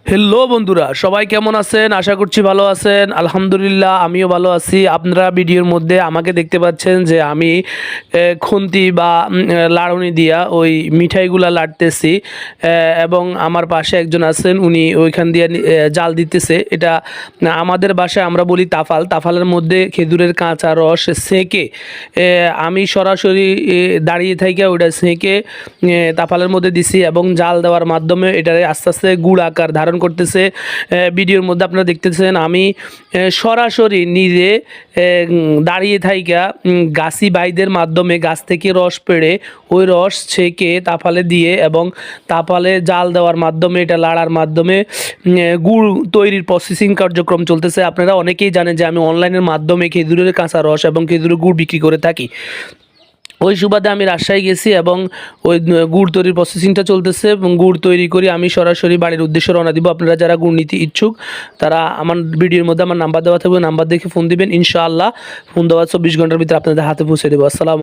Hello বন্ধুরা, সবাই কেমন আছেন? আশা করছি ভালো আছেন। আলহামদুলিল্লাহ আমিও ভালো আছি। আপনারা ভিডিওর মধ্যে আমাকে দেখতে পাচ্ছেন যে আমি খুন্তি বা লাড়ুনি দিয়া ওই মিঠাইগুলা লাড়তেছি, এবং আমার পাশে একজন আছেন, উনি ওইখান দিয়ে জাল দিতেছে। এটা আমাদের বাসায় আমরা বলি তাফাল। তাফালের মধ্যে খেজুরের কাঁচা রস সেঁকে আমি সরাসরি দাঁড়িয়ে থেকে ওইটা সেঁকে তাফালের মধ্যে দিছি এবং জাল দেওয়ার মাধ্যমে এটারে আস্তে আস্তে গুড় আকার ধারণ করতেছে। ভিডিওর মধ্যে আপনারা দেখতেছেন আমি সরাসরি নিজে দাঁড়িয়ে থাইকা গাছি বাইদের মাধ্যমে গাছ থেকে রস পেড়ে ওই রস ছেঁকে তাফালে দিয়ে এবং তাফালে জাল দেওয়ার মাধ্যমে এটা লাড়ার মাধ্যমে গুড় তৈরির প্রসেসিং কার্যক্রম চলতেছে। আপনারা অনেকেই জানেন যে আমি অনলাইনের মাধ্যমে খেজুরের কাঁচা রস এবং খেজুরের গুড় বিক্রি করে থাকি। ওই সুবাদে আমি রাজশাহী গেছি এবং ওই গুড় তৈরির প্রসেসিংটা চলতেছে এবং গুড় তৈরি করে আমি সরাসরি বাড়ির উদ্দেশ্যে রওনা দিব। আপনারা যারা গুড় নিতে ইচ্ছুক তারা আমার ভিডিওর মধ্যে আমার নাম্বার দেওয়া থাকবে, নাম্বার দেখে ফোন দিবেন। ইনশাআল্লাহ ফোন দেওয়ার 24 ঘন্টার ভিতরে আপনাদের হাতে পৌঁছে দেবো। আসসালাম।